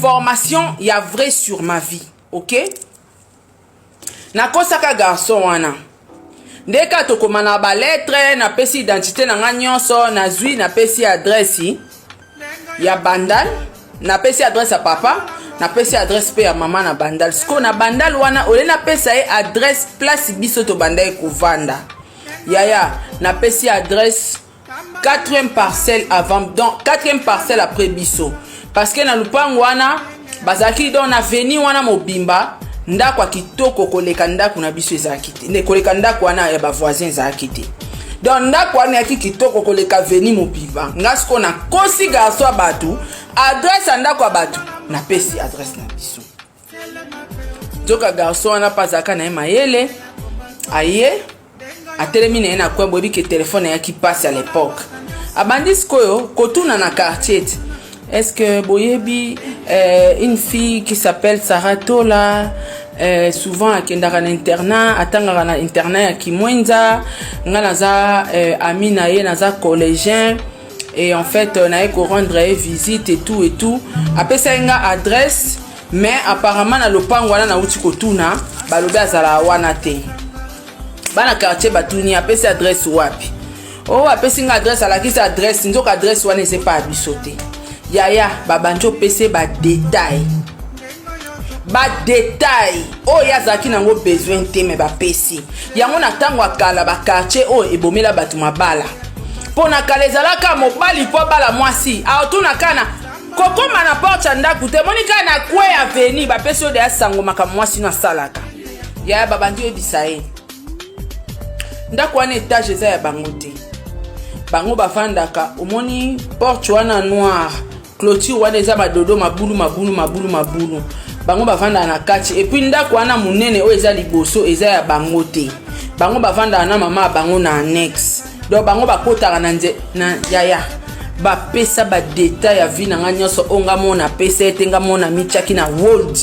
Formation, il y a vrai sur ma vie, ok? Nakosaka garçon wana. Ndeka tokoma na ba lettre, na pesi identité na nga nyonso, na zui na pesi adresse ya bandal, na pesi adresse ya papa, na pesi adresse pe ya mama na bandal. Siko na bandal wana ole na pesa e adresse place biso to bandai kovanda. Yaya, na pesi adresse 4e parcelle avant, donc 4e parcelle après biso. Parce que na lupango wana bazaki don na veni wana mobimba ndako kitoko koleka ndako na biso ezaki te. Ne koleka ndako wana ya ba voisins ezaki te. Donc ndako wana yaki kitoko koleka veni mobimba. Ngasko na kosi garso abatu, adresse ndako abatu, na pesi adresse na biso. Joka garso wana pazaka na mayele aye atelemi na kwa bobi ke téléphone yaki passe à l'époque. Abandi skoyo kotuna na quartier. Est-ce que boyebi une fille qui s'appelle Sarah Tola souvent akendaka na internat atangaka na internat ya Kimwenza nga naza ami na ye naza collégien et en fait naye ko rendre visite et tout apesa nga adresse mais apparemment na lopango wana na uti kotuna balobi azala wana te bana quartier batuni apesa adresse wapi oh apesa nga adresse alakisa adresse nzoka adresse wana c'est pas bisoté. Yaya babanjo pese ba détail oh yazaki nango besoin te me ba pesi yango na tango akala ba quartier oh ebomela batu mabala pona kalezalaka mobali po bala mwasi aotuna kana kokoma na porte ndaku te monika na kwe aveni ba pesi o de asango maka mwasi na salaka yaya babanjo ebisaye ndaku wana etage eza ya bango te bango bafandaka omoni porte wana noir clôture wana eza madodo mabulu bango bavanda na kati et puis ndako wana munene o eza liboso eza ya bango te bango bavanda na mama bango na annexe donc bango bakotaka na nze na yaya bapesa ba détail ya vie na nga nyonso onga mona pesa etenga mona michaki na world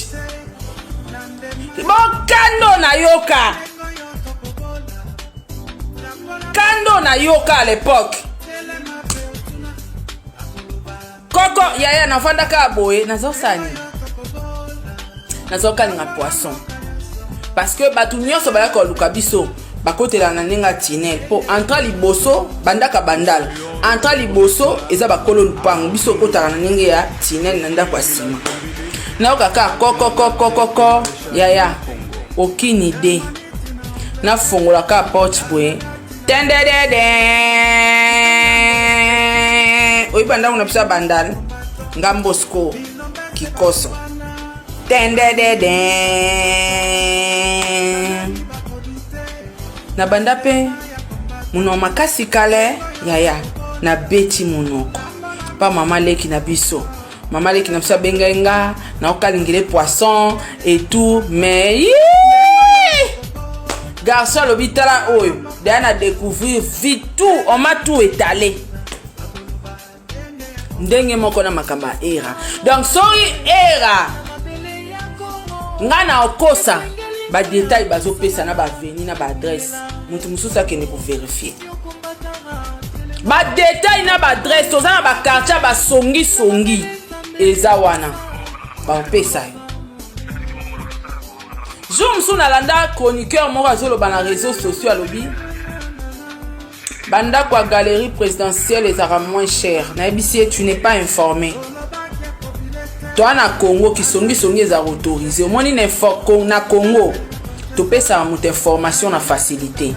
kando na yoka à l'époque koko yaya navanda ka boye nazosani nazokalinga poisson parce que batu nyonso bayaka luka biso bakotela na nenga tinel po entra liboso bandaka bandal entra liboso eza bakolo lupango biso kotala na nenge ya tinel na ndako asima na kaka koko yaya aucune idée na fongola ka porte boye tendedede oibanda unapisa bandal ngambosko kikoso tendedede na banda pe muno makasi kale yaya na beti munoko pa mama leki na biso mama leki na bisa bengenga na okalingile poisson et tout mais garçon le bitala oyo dana découvrir vite tout on m'a tout étalé ndenge moko na makamba era donc sorry era ngana okosa ba détail bazo pesa na ba veni na ba adresse mutu mususa kene ko vérifier ba détail na ba adresse toza na ba quartier ba songi eza wana ba pesa Zoom sous na landa chroniqueur moko azoloba na réseaux sociaux alobi banda kwa galerie présidentielle ezara moins cher na ebisi tu n'es pas informé toi na Congo qui songi eza autorisé au moins na Congo to pesa mutu information na facilité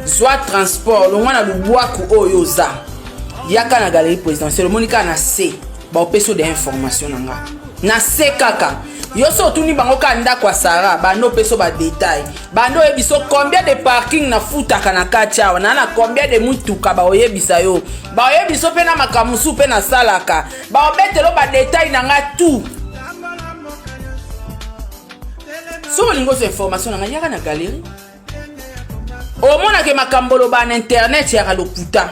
soit transport le mwana lubwaku oyo za yaka na galerie présidentielle monika na C ba opeso de information nanga na C kaka yoso tuni bango kanda kwa Sara bando peso ba détail bando ebiso combien de parking na futaka na kacha na combien de mutuka ba oyebisa yo ba oyebiso pe na makamusu pe na salaka ba obetelo ba détail nanga tout so lingo se information nanga yaka na galerie o mona ke makambolo ba na internet ya lokuta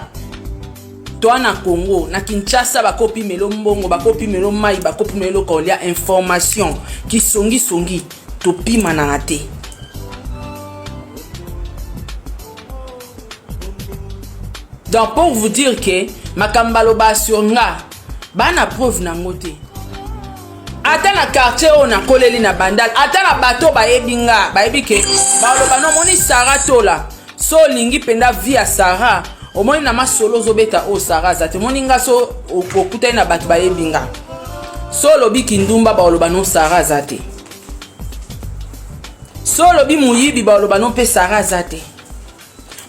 toi na Congo na Kinshasa bakopi melo mbongo bakopi melo mai bakopi melo kolia information qui songi to pima na ate donc pour vous dire que makambalo ba sur nga bana preuve na ngote ata na quartier on a koleli na bandal ata na bato bayebinga bayebike baloba no moni Sarah tola so lingi penda via Sarah omoni na masolo zobeta o Sarah zate moni nga so okuta na bato bayebinga so lobi kindumba baloba no Sarah zate so lobi muyibi baloba no pe Sarah zate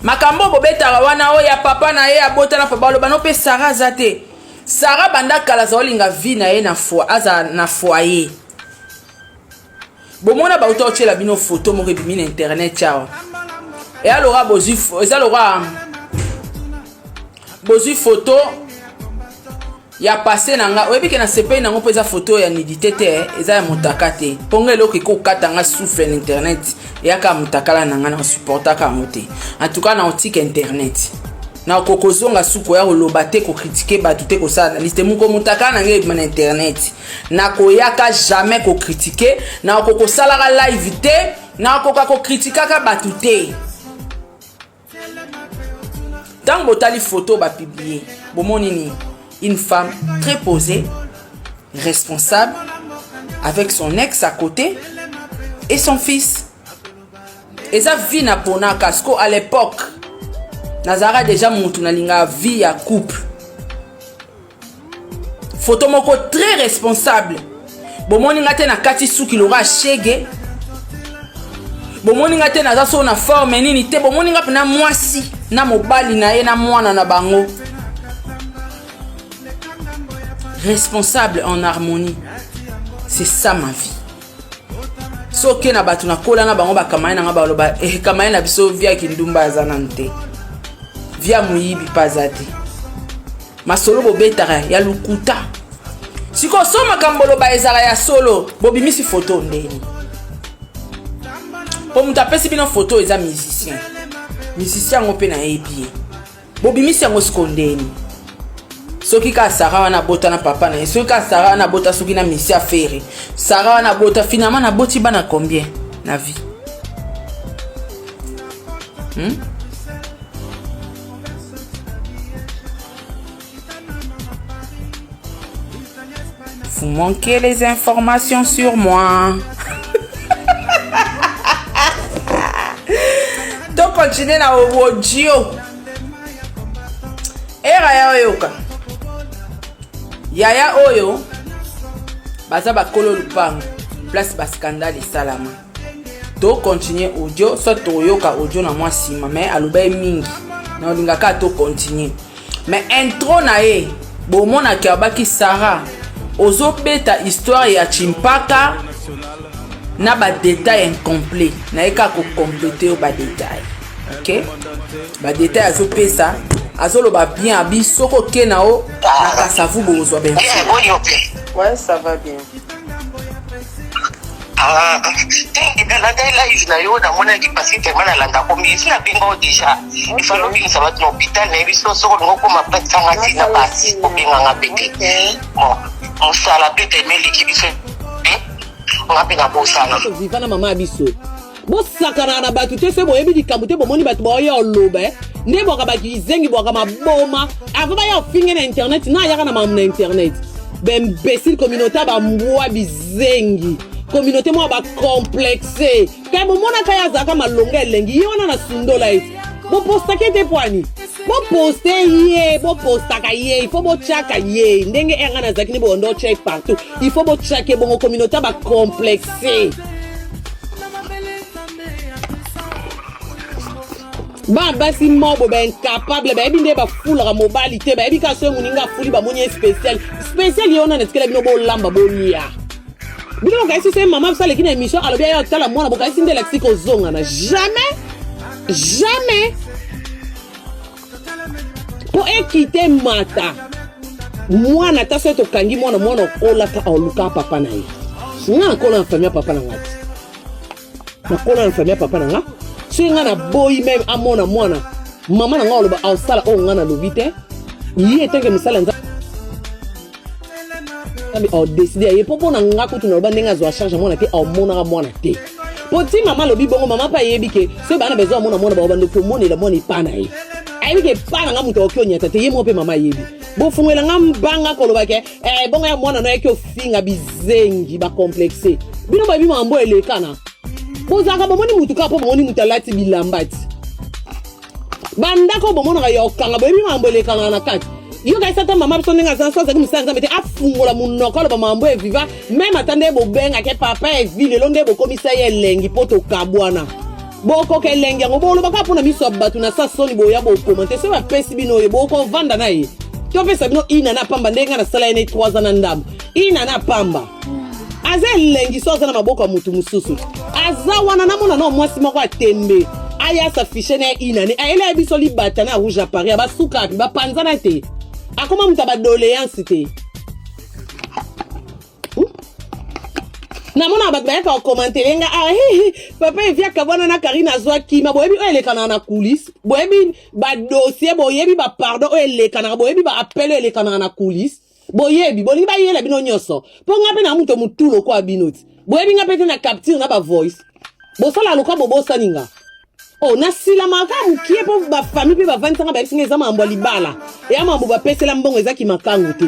makambo bobeta wana o ya papa na ye abota na papa baloba no pe Sarah zate Sarah banda kala zolinga vi na ye na foyer bomona ba utochela bino photo mo rebimi na internet chao et alors bozi photo ya passé nanga oyebi ke na sepe na ngopo eza photo ya nidité te eza ya mutaka te pongelo ke ko katanga souffle na internet ya ka mutakala nanga na supporta ka mote en tout cas na otique internet na kokozonga suko ya loba te ko critiquer batu te ko sala liste muko mutaka na ngai na internet na koyaka jamais ko critiquer na ko sala ka live te na ko critiquer ka batu te dans botali photo ba publier bomoni ni une femme très posée, responsable, avec son ex à côté et son fils. Et ça vit na pona kasko à l'époque. Nazara déjà montou na linga vie à couple. Photo moko très responsable. Bomoni ngate na kati suki lora shege. Bomoni ngate na zaso na forme nini te bomoni ngap na mwasi na mobali na ye na mwana na bango. Responsable en harmonie. C'est ça ma vie. So ke na batu na kola na bango ba kamaye na ba loba kamaye na biso via kindumba azanante. Via muyibi pazate. Masolo bobetara ya lukuta. Siko so makambolo ba ezara ya solo bobimisi photo ndeni. Po mutapesi bino photo eza musicien. Musicien ngope na ebi. Bobimisi ngo skondeni. Soki ka Sarah wana bota na papa na soki ka Sarah wana bota soki na misia faire Sarah wana bota finalement na boti bana combien na vie Vous manquez les informations sur moi. Donc continuez na audio era ya yoka Yaya oyo baza bakolo lupango place ba scandale salama to continuer audio soit to yoka audio na moi sima mais aloba mingi na olinga ka to continuer mais intro na e bomona ki abaki Sarah ozo beta histoire ya Chimpaka na ba détail incomplet na eka ko compléter ba détail OK ba détail azo pesa azolo ba bien abisoko kenao na savu bozwa ben. Ouais, ça va bien. Ah, la live na yo na mona ki parce que mana landa ko mi sina bingo déjà. Il faut que ça va dans l'hôpital na biso soko ngoko ma patanga tina basi ko binga ngapeke. Bon, on sala peut-être mais l'équipe fait. On a bien bosana. Viva na mama biso. Bo sakana na batu te se boyebi dikamute bomoni batu boyo lobe. Ne boka baki zengi boka maboma avant ba ya finge na internet na yaka na mam na internet ben imbécile communauté ba mwa bizengi communauté mo ba complexé ka bomona ka ya zaka malonga elengi yona na sundola iti bo posta ke te poani bo poste ye bo posta ka ye il faut bo chaka ye ndenge enga na zaki ni bo ndo check partout il faut bo chaka bon communauté ba complexé ba basi mobo ben incapable ba ebinde ba fulra mobilité ba ebika so muninga fuli ba monye spécial yona netkela bino bo lamba bo lia bino ka isi mama ça lekina émission alobi ya tala mwana boka isi ndela siko zonga na jamais pour équiter mata mwana ta so to kangi mwana okola ka oluka papa na ye nga kola famille papa na ngati na kola famille papa na ngati si ngana boy même amona mwana mama na ngolo ba ausala o ngana lobite yi tenge misala nza tabi o décider ye popo na ngako tu na ba ndenga zo charge mwana te o mona mwana te poti mama lobi bongo mama pa yebi ke se bana bezo mona ba ba ndo mona la mona ipana ye ayi ke pana ngamu to okyo nyata te ye mo pe mama yebi bofungwela nga mbanga koloba ke bongo ya mwana no yake ofinga bizengi bakomplexe bino bayebi mambo elekana bozalaka bomoni mutu kaka mpo bomoni mutu alati bilamba ti bandako bomonaka yokanga boyebi mambo elekana na kati yo kaisa ta mama biso ndenge azana so azalaki mosala nzambe te afungola monoko aloba mambo eviva meme ata nde bobengake papa evi lelo nde bokomisa ye elengi mpo tokabwana bokoka elengi yango bolobaka mpona miso ya bato na sa soni boya bokomante so bapesi bino oyo bokovanda na ye topesa bino ina na pamba ndenge nga nasala ye ne 3 ans na ndambo ina na pamba aza elengi so aza na maboko ya mutu mosusu aza wana namona na mwasi moko atembe aya s'affiche na ye ina ne ayele ya biso libata na rouge à paris abasuka api bapanzana te akoma mutu abadoléance te namona bato bayaka okomantele nga papa eviaka bwana na karine azwa kima boyebi oyo elekanaka na coulisse boyebi badossier boyebi bapardon oyo elekanaka boyebi baapele oyo elekanaka na coulisse boyebi bolingi bayela bino nyonso mpo nga mpe na mutu motu lokwa bino ti boyebi nga mpe te na capture na bavoice bosala lokwa bobosani nga nasilamaka mokie mpo bafamille mpe bavandisanga bayebisinga eza mambo ya libala eya mambo bapesela mbongo ezaki makangu te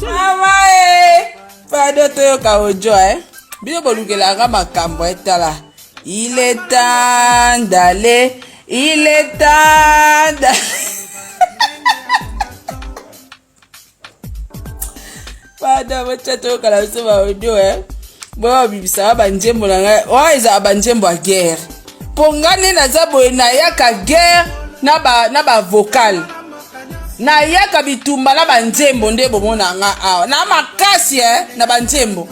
mama pado toyoka ojo bino bolukelaka makambo etala il est temps d'aller pado bocha toyokala biso baodio boyo babibisaka banjembo na ngai oyo ezaka banjembo ya guerre mpo nga nde naza boye nayaka guerre na bavocal nayaka bitumba na banjembo nde bomona nga awa na makasi na banjembo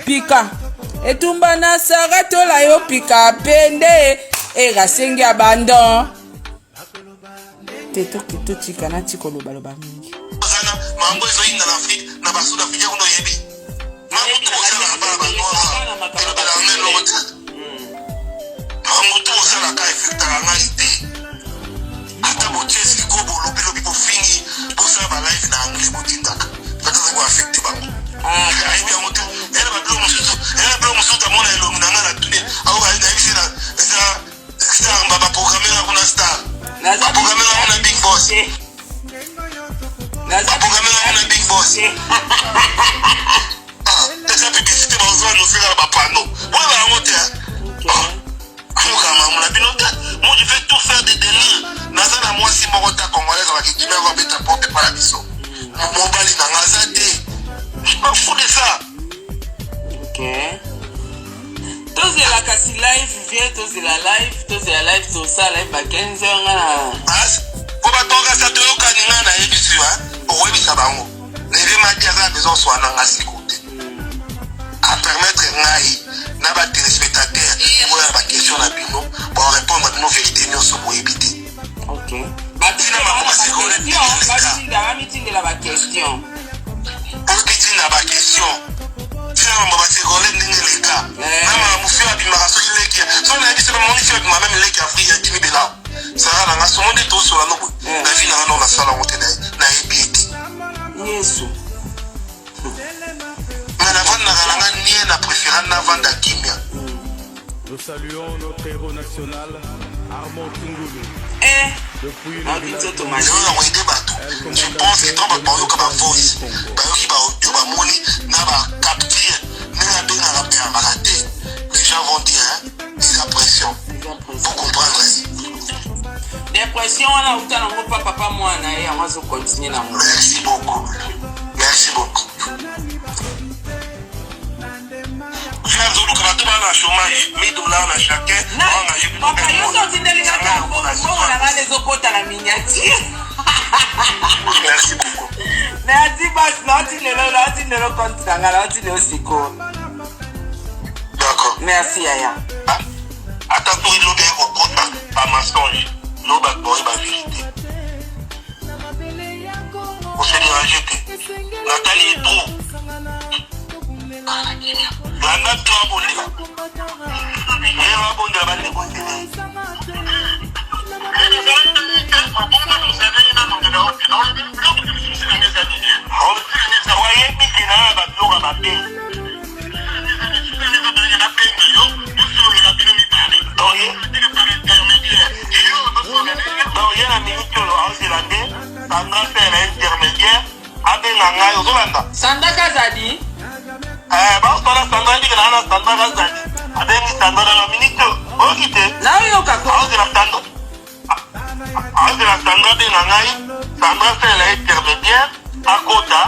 pika etumba na sara tola yo pika pende erasengi ya bandon tetoki totika na tikolobaloba mingi mambo ezoyinga na afrique na basud africain kuno yebi mamutu osalaka bana banoara elobela ngai longo te mamutu osalaka efektaka ngai te ata botie siko bolobelobi bofingi bosala balive na anglais botindaka bataza koafekte bango ayebi yango te ela babilo mosusu tamona elongi na ngai na tune aokanayebisi eza baprogramera kuna star baprogramera kuna big boss baprogramera kuna big boss eza publicité bazwa noseka na bapano oyo bango te ayokamamona bino te moi je vais tout faire des délires naza na mwasi moko ta congolaise bakikimeko abeta porte epa na biso mobali na nga aza te fou de ça tozela kasi live vie tozela live tosala ba 15 heures nga na po batongasa toyokani nga nayebi siwa okoyebisa bango neve maki aza na besoin oswana nga siko te apermettre ngai na batelespectateur oya baquestion na bino baorépondre bino vérité nyonso boyebi te batina bango bamitindela baquestion obitina baquestion tina mambo basekole ndenge leka nama mofio abimaka soki leki so nayebi se bamoni fio abima meme leki afrique ya kimi belao sara nanga somo nde tosola no boye na vi nanga no nasala ngo te nayebi ete yesu mais navandaka nanga nie na préférant navanda kimia. Nous saluons notre héros national, Armand Tungulu. Depuis je pense que quand bayoka ba voice bayoki ba audio ba moni na ba capture na benga la permana te les gens vont dire des impressions faut comprendre dépression wana utana ngo papa mwana ye amazo continuer na mo merci beaucoup Frère Zulu, quand tu vas à chômage, 1000 $, à chacun, on a eu papa, yo sorti de l'État, on a les opos à la miniature. Merci beaucoup. Merci, Bas, l'autre le Siko. D'accord. Merci, Yaya. Attends, pour il y au compte, pas mensonge. L'eau va boire la vérité. On s'est dérangé. Nathalie est trop. Ganda tu abonela. Ewa abonela bande bondela. Intermédiaire. na ngai ozolanda Sandaka Zadi baosala Sandra ndike na Sandra Zadi abengi Sandra na minute okite naoyoka ko aozela Sandra de na ngai Sandra fait la intermédiaire akota